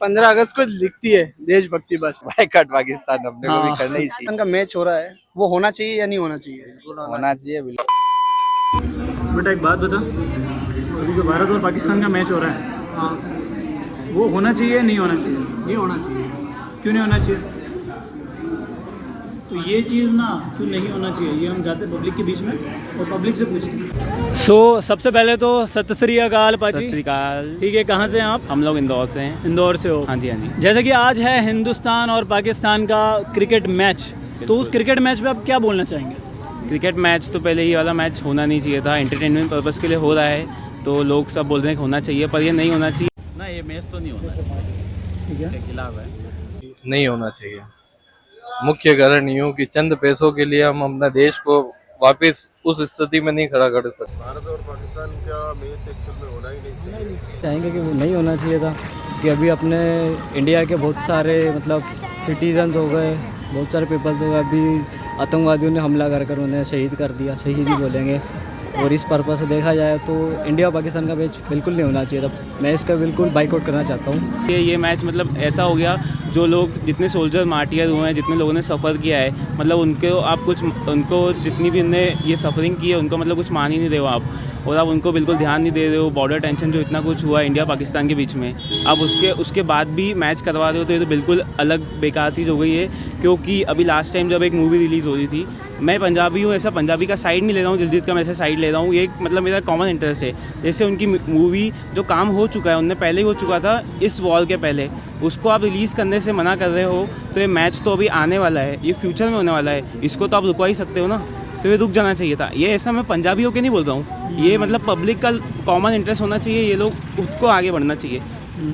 15 अगस्त को दिखती है देशभक्ति बस। बाइकआउट पाकिस्तान अपने को भी हाँ। करना ही चाहिए। पाकिस्तान का मैच हो रहा है, वो होना चाहिए या नहीं होना चाहिए? होना चाहिए बिल्कुल। बेटा एक बात बता, अभी जो भारत और पाकिस्तान का मैच हो रहा है हाँ, वो होना चाहिए नहीं होना चाहिए? नहीं होना चाहिए। क्यों नहीं होना चाहिए? तो ये चीज़ ना क्यों नहीं होना चाहिए, ये हम जाते पब्लिक के बीच में और पब्लिक से पूछते हैं। सबसे पहले तो सत श्री अकाल सत पाजी। श्री अकाल। ठीक है, कहाँ से हैं आप? हम लोग इंदौर से हैं। इंदौर से हो? हाँ जी, हाँ जी। जैसे कि आज है हिंदुस्तान और पाकिस्तान का क्रिकेट मैच, तो उस क्रिकेट मैच पे आप क्या बोलना चाहेंगे? क्रिकेट मैच तो पहले ये वाला मैच होना नहीं चाहिए था, एंटरटेनमेंट पर्पज़ के लिए हो रहा है, तो लोग सब बोल रहे हैं कि होना चाहिए, पर ये नहीं होना चाहिए ना। ये मैच तो नहीं होना चाहिए, ठीक है, के खिलाफ है। नहीं होना चाहिए। मुख्य कारण यूँ कि चंद पैसों के लिए हम अपना देश को वापस उस स्थिति में नहीं खड़ा कर सकते। भारत और पाकिस्तान का मैच एक्चुअल में होना ही नहीं चाहिए। चाहेंगे कि वो नहीं होना चाहिए था, कि अभी अपने इंडिया के बहुत सारे मतलब सिटीजन्स हो गए, बहुत सारे पीपल्स हो गए, अभी आतंकवादियों ने हमला कर उन्हें शहीद कर दिया, शहीद ही बोलेंगे। और इस पर्पज़ से देखा जाए तो इंडिया पाकिस्तान का मैच बिल्कुल नहीं होना चाहिए था। मैं इसका बिल्कुल बाइकआउट करना चाहता हूँ। ये मैच मतलब ऐसा हो गया, जो लोग जितने सोल्जर मार्टियर हुए हैं, जितने लोगों ने सफ़र किया है, मतलब उनको जितनी भी उनने ये सफरिंग की है, उनको मतलब कुछ मान ही नहीं रहे हो आप, और आप उनको बिल्कुल ध्यान नहीं दे रहे हो। बॉर्डर टेंशन जो इतना कुछ हुआ इंडिया पाकिस्तान के बीच में, अब उसके बाद भी मैच करवा रहे हो, तो ये तो बिल्कुल अलग बेकार चीज़ हो गई है। क्योंकि अभी लास्ट टाइम जब एक मूवी रिलीज़ हो रही थी, मैं पंजाबी हूँ, ऐसा पंजाबी का साइड नहीं ले रहा हूँ, दिलजीत का मैं ऐसा साइड ले रहा हूँ, ये मतलब मेरा कॉमन इंटरेस्ट है। जैसे उनकी मूवी जो काम हो चुका है, उनने पहले ही हो चुका था इस वॉर के पहले, उसको आप रिलीज़ करने से मना कर रहे हो, तो ये मैच तो अभी आने वाला है, ये फ्यूचर में होने वाला है, इसको तो आप रुकवा ही सकते हो ना, तो ये रुक जाना चाहिए था। ये ऐसा मैं पंजाबी होकर नहीं बोल रहा हूँ, ये मतलब पब्लिक का कॉमन इंटरेस्ट होना चाहिए, ये लोग खुद को आगे बढ़ना चाहिए।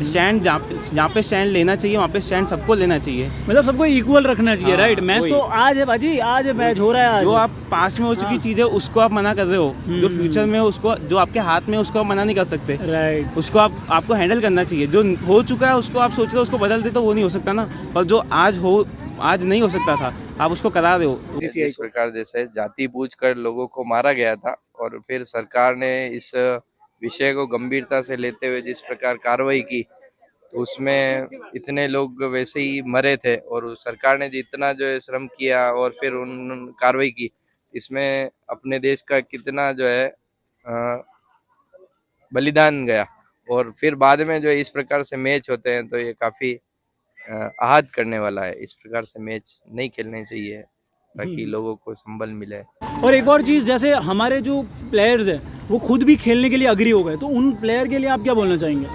स्टैंड जहाँ पे स्टैंड लेना चाहिए, वहाँ पे स्टैंड सबको लेना चाहिए, मतलब सबको इक्वल रखना चाहिए। हाँ, राइट। मैच वही। तो आज है बाजी, आज मैच हो रहा है आज। जो आप पास में हो चुकी चीज़ है उसको आप मना कर रहे हो, जो फ्यूचर में उसको, जो आपके हाथ में है उसको आप मना नहीं कर सकते। राइट। उसको आपको हैंडल करना चाहिए। जो हो चुका है उसको आप सोच रहे हो उसको बदल दे, तो वो नहीं हो सकता ना। पर जो आज नहीं हो सकता था, आप उसको करा रहे हो। जिस प्रकार जैसे जाति पूछकर लोगों को मारा गया था, और फिर सरकार ने इस विषय को गंभीरता से लेते हुए जिस प्रकार कार्रवाई की, तो उसमें इतने लोग वैसे ही मरे थे, और सरकार ने जितना जो है श्रम किया और फिर उन कार्रवाई की, इसमें अपने देश का कितना जो है बलिदान गया। और फिर बाद में जो इस प्रकार से मैच होते हैं, तो ये काफी आहत करने वाला है। इस प्रकार से मैच नहीं खेलने चाहिए, ताकि लोगों को संबल मिले। और एक और चीज़, जैसे हमारे जो प्लेयर्स हैं वो खुद भी खेलने के लिए अग्री हो गए, तो उन प्लेयर के लिए आप क्या बोलना चाहेंगे?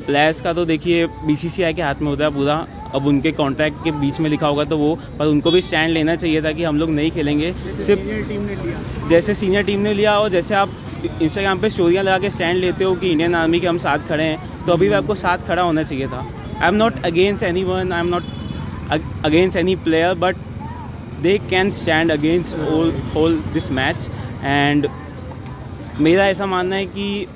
प्लेयर्स का तो देखिए बीसीसीआई के हाथ में होता है पूरा, अब उनके कॉन्ट्रैक्ट के बीच में लिखा होगा तो वो, पर उनको भी स्टैंड लेना चाहिए था कि हम लोग नहीं खेलेंगे। सिर्फ टीम ने लिया, जैसे सीनियर टीम ने लिया, और जैसे आप इंस्टाग्राम पे स्टोरियाँ लगा के स्टैंड लेते हो कि इंडियन आर्मी के हम साथ खड़े हैं, तो अभी भी आपको साथ खड़ा होना चाहिए था। I'm not against anyone, I'm not against any player, but they can stand against whole this match. And मेरा ऐसा मानना है कि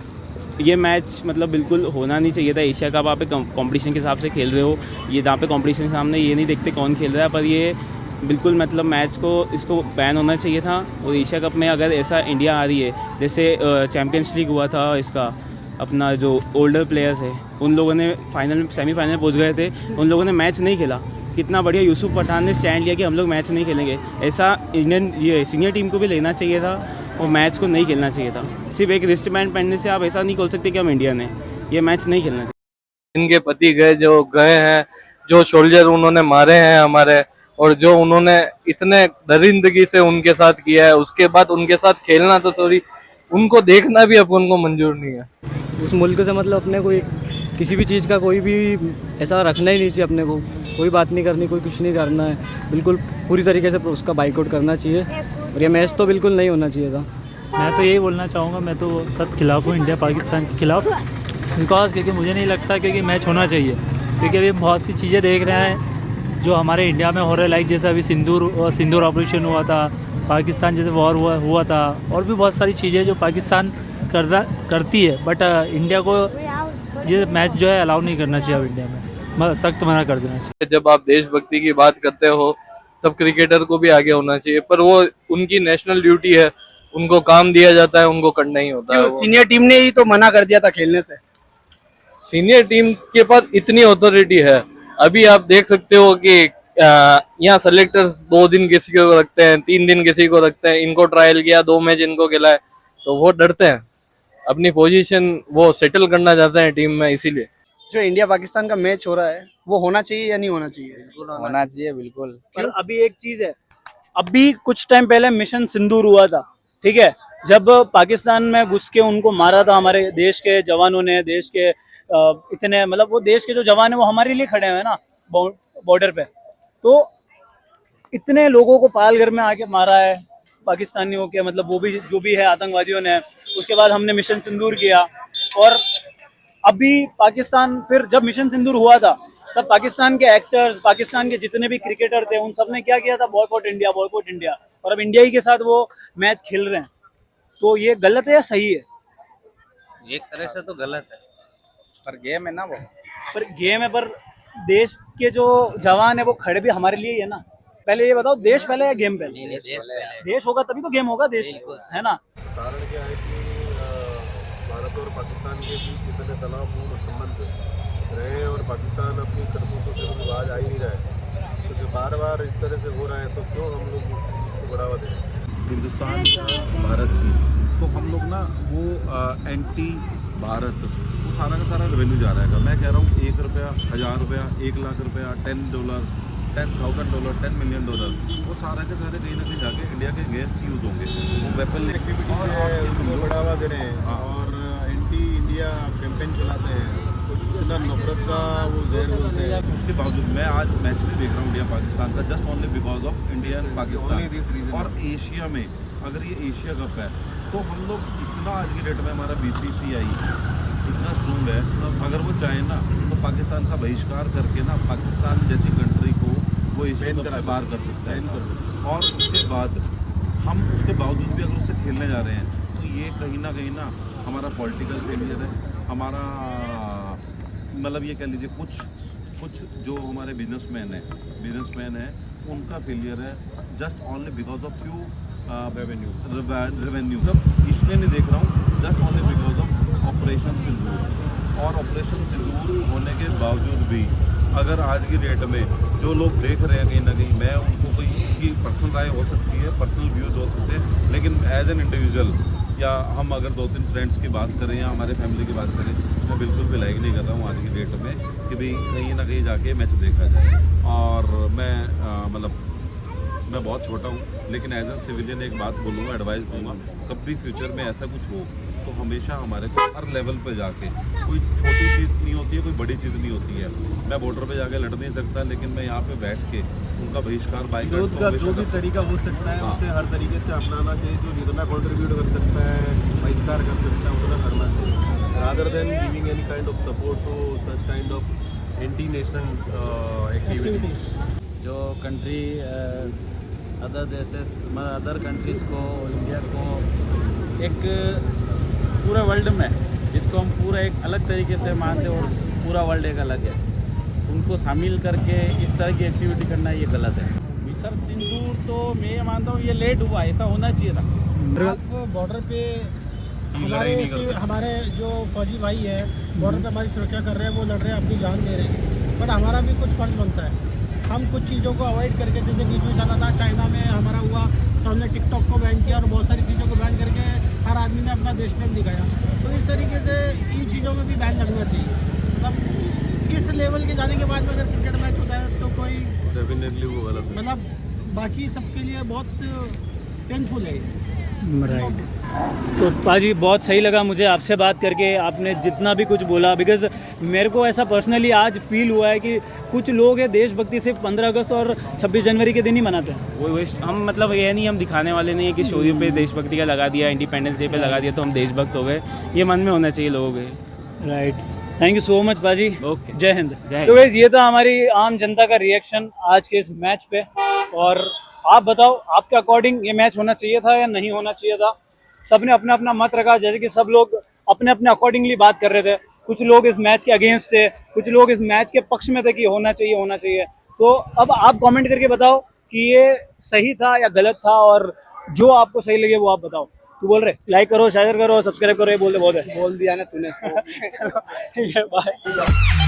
ये मैच मतलब बिल्कुल होना नहीं चाहिए था। एशिया कप आप कंपटीशन के हिसाब से खेल रहे हो, ये जहाँ पे कंपटीशन के सामने ये नहीं देखते कौन खेल रहा है, पर ये बिल्कुल मतलब मैच को इसको बैन होना चाहिए था। और एशिया कप में अगर ऐसा इंडिया आ रही है, जैसे चैम्पियंस लीग हुआ था इसका, अपना जो ओल्डर प्लेयर्स है उन लोगों ने फाइनल सेमीफाइनल पहुंच गए थे, उन लोगों ने मैच नहीं खेला। कितना बढ़िया यूसुफ पठान ने स्टैंड लिया कि हम लोग मैच नहीं खेलेंगे। ऐसा इंडियन ये सीनियर टीम को भी लेना चाहिए था, और मैच को नहीं खेलना चाहिए था। सिर्फ एक रिस्ट बैंड पहनने से आप ऐसा नहीं बोल सकते कि हम इंडियन हैं, ये मैच नहीं खेलना चाहिए। इनके पति गए हैं, जो सोल्जर उन्होंने मारे हैं हमारे, और जो उन्होंने इतने दरिंदगी से उनके साथ किया है, उसके बाद उनके साथ खेलना तो सॉरी, उनको देखना भी अपन को मंजूर नहीं है। उस मुल्क से मतलब अपने को किसी भी चीज़ का कोई भी ऐसा रखना ही नहीं चाहिए, अपने को कोई बात नहीं करनी, कोई कुछ नहीं करना है, बिल्कुल पूरी तरीके से उसका बाइकआउट करना चाहिए। और ये मैच तो बिल्कुल नहीं होना चाहिए था। मैं तो यही बोलना चाहूँगा, मैं तो सख्त खिलाफ हूँ इंडिया पाकिस्तान के खिलाफ, बिकॉज क्योंकि मुझे नहीं लगता क्योंकि मैच होना चाहिए। क्योंकि अभी बहुत सी चीज़ें देख रहे हैं जो हमारे इंडिया में हो रहे, लाइक जैसे अभी सिंदूर ऑपरेशन हुआ था, पाकिस्तान जैसे वॉर हुआ था, और भी बहुत सारी चीज़ें जो पाकिस्तान करती है, बट इंडिया को ये मैच जो है अलाउ नहीं करना चाहिए। अब इंडिया में सख्त मना कर देना चाहिए। जब आप देशभक्ति की बात करते हो, तब क्रिकेटर को भी आगे होना चाहिए, पर वो उनकी नेशनल ड्यूटी है, उनको काम दिया जाता है, उनको करना ही होता है। सीनियर टीम ने ही तो मना कर दिया था खेलने से। सीनियर टीम के पास इतनी अथॉरिटी है। अभी आप देख सकते हो कि यहाँ सेलेक्टर्स 2 दिन किसी को रखते हैं, 3 दिन किसी को रखते हैं। इनको ट्रायल किया, 2 मैच इनको खिलाए, तो वो डरते हैं, अपनी पोजीशन वो सेटल करना चाहते हैं टीम में, इसीलिए। जो इंडिया पाकिस्तान का मैच हो रहा है वो होना चाहिए या नहीं होना चाहिए? होना चाहिए बिल्कुल। पर अभी एक चीज है, अभी कुछ टाइम पहले मिशन सिंदूर हुआ था, ठीक है, जब पाकिस्तान में घुस के उनको मारा था हमारे देश के जवानों ने, देश के इतने मतलब वो देश के जो जवान है वो हमारे लिए खड़े हुए हैं ना बॉर्डर पे, तो इतने लोगों को पालघर में आके मारा है पाकिस्तानियों के, मतलब वो भी जो भी है आतंकवादियों ने। उसके बाद हमने मिशन सिंदूर किया, और अभी पाकिस्तान, फिर जब मिशन सिंदूर हुआ था तब पाकिस्तान के एक्टर्स, पाकिस्तान के जितने भी क्रिकेटर थे, उन सब ने क्या किया था, बॉयकॉट इंडिया, बॉयकॉट इंडिया, और अब इंडिया ही के साथ वो मैच खेल रहे हैं। तो ये गलत है या सही है? एक तरह से तो गलत है, पर गेम है ना वो। पर गेम है, पर देश के जो जवान है वो खड़े भी हमारे लिए ही है ना। पहले ये बताओ, देश पहले या गेम पहले? देश होगा तभी तो गेम होगा, देश है ना। कारण क्या है कि भारत और पाकिस्तान के बीच इतने तनावपूर्ण संबंध रहे और पाकिस्तान अपनी करतूतों से कोई आवाज आ ही नहीं रहा है, तो जो बार बार इस तरह से हो रहा है, तो क्यों हम लोग इसको बढ़ावा दें? हिंदुस्तान भारत की, तो हम लोग ना वो एंटी भारत, वो सारा का सारा रेवेन्यू जा रहा है। मैं कह रहा हूँ 1 रुपया, 1000 रुपया, 1 लाख रुपया, $10, $10,000, $10 मिलियन, वो सारे के सारे कहीं ना कहीं जाके इंडिया के अगेंस्ट यूज होंगे। वो वेपन एक्टिविटी है उसको बढ़ावा दे रहे हैं और एंटी इंडिया कैंपेन चलाते हैं, इतना नफरत का वो जहर बोलते हैं। उसके बावजूद मैं आज मैच भी देख रहा हूँ इंडिया पाकिस्तान का, just only because of India and Pakistan. और एशिया में अगर ये एशिया कप है तो हम लोग इतना आज की डेट में हमारा BCCI इतना स्ट्रॉन्ग है, अगर वो चाहे ना तो पाकिस्तान का बहिष्कार करके ना पाकिस्तान जैसी कंट्री को वो एशिया कप से बाहर कर सकता है। और उसके बाद हम उसके बावजूद भी अगर उससे खेलने जा रहे हैं तो ये कहीं ना हमारा पॉलिटिकल फेलियर है, हमारा मतलब ये कह लीजिए कुछ जो हमारे बिजनेसमैन है उनका फेलियर है, just only because of few revenue. तब इसलिए नहीं देख रहा हूँ, just only because of operation Sindoor. और ऑपरेशन सिंदूर होने के बावजूद भी अगर आज की डेट में जो लोग देख रहे हैं कहीं ना कहीं, मैं उनको कोई की पर्सनल राय हो सकती है, पर्सनल व्यूज़ हो सकते हैं, लेकिन एज एन इंडिविजुअल या हम अगर 2-3 फ्रेंड्स की बात करें या हमारे फैमिली की बात करें, मैं बिल्कुल भी लाइक नहीं कर रहा हूँ आज की डेट में कि भाई कहीं ना कहीं जाके मैच देखा जाए। और मैं मैं बहुत छोटा हूँ, लेकिन एज एन सिविलियन एक बात बोलूँगा, एडवाइस दूंगा, कभी फ्यूचर में ऐसा कुछ हो तो हमेशा हमारे को हर लेवल पे जाके, कोई छोटी चीज़ नहीं होती है, कोई बड़ी चीज़ नहीं होती है। मैं बॉर्डर पे जाके लड़ नहीं सकता, लेकिन मैं यहाँ पे बैठ के उनका बहिष्कार विरोध का जो भी तरीका हो सकता है उसे हर तरीके से अपनाना चाहिए, जो जितना कंट्रीब्यूट कर सकता है, बहिष्कार कर सकता है, उतना करना चाहिए, rather than giving any kind of support to such kind of anti nation activities. जो कंट्री अदर कंट्रीज़ को, इंडिया को एक पूरा वर्ल्ड में, जिसको हम पूरा एक अलग तरीके से मानते हैं और पूरा वर्ल्ड एक अलग है, उनको शामिल करके इस तरह की एक्टिविटी करना ये गलत है। मिशन सिंदूर तो मैं ये मानता हूँ ये लेट हुआ, ऐसा होना चाहिए था। आप बॉर्डर पे हमारे जो फौजी भाई है बॉर्डर पे हमारी सुरक्षा कर रहे हैं, वो लड़ रहे हैं, अपनी जान दे रहे हैं, बट हमारा भी कुछ फर्ज बनता है। हम कुछ चीज़ों को अवॉइड करके, जैसे बीच में चला था चाइना में हमारा हुआ तो हमने टिकटॉक को बैन किया और बहुत सारी चीज़ों को बैन करके हर आदमी ने अपना देश प्रेम दिखाया। तो इस तरीके से इन चीज़ों में भी बैन लगना चाहिए। मतलब इस लेवल के जाने के बाद में अगर क्रिकेट मैच होता है तो कोई डेफिनेटली वो गलत है, मतलब बाकी सबके लिए बहुत पेनफुल है। राइट। तो पाजी बहुत सही लगा मुझे आपसे बात करके, आपने जितना भी कुछ बोला, बिकॉज मेरे को ऐसा पर्सनली आज फील हुआ है कि कुछ लोग हैं देशभक्ति सिर्फ 15 अगस्त और 26 जनवरी के दिन ही मनाते हैं। वो हम मतलब ये नहीं, हम दिखाने वाले नहीं है कि शोरियों पे देशभक्ति का लगा दिया, इंडिपेंडेंस डे पे लगा दिया तो हम देशभक्त हो गए, ये मन में होना चाहिए लोगों के। Right, thank you so much पाजी। ओके, जय हिंद। जय तो गाइस ये था हमारी आम जनता का रिएक्शन आज के इस मैच पे, और आप बताओ आपके अकॉर्डिंग ये मैच होना चाहिए था या नहीं होना चाहिए था। सबने अपना अपना मत रखा, जैसे कि सब लोग अपने अपने अकॉर्डिंगली बात कर रहे थे। कुछ लोग इस मैच के अगेंस्ट थे, कुछ लोग इस मैच के पक्ष में थे कि होना चाहिए। तो अब आप कमेंट करके बताओ कि ये सही था या गलत था, और जो आपको सही लगे वो आप बताओ। तू बोल रहे लाइक करो, शेयर करो, सब्सक्राइब करो, ये बोल दे बहुत है। बोल दिया ना तूने। चलो ठीक है, बाय।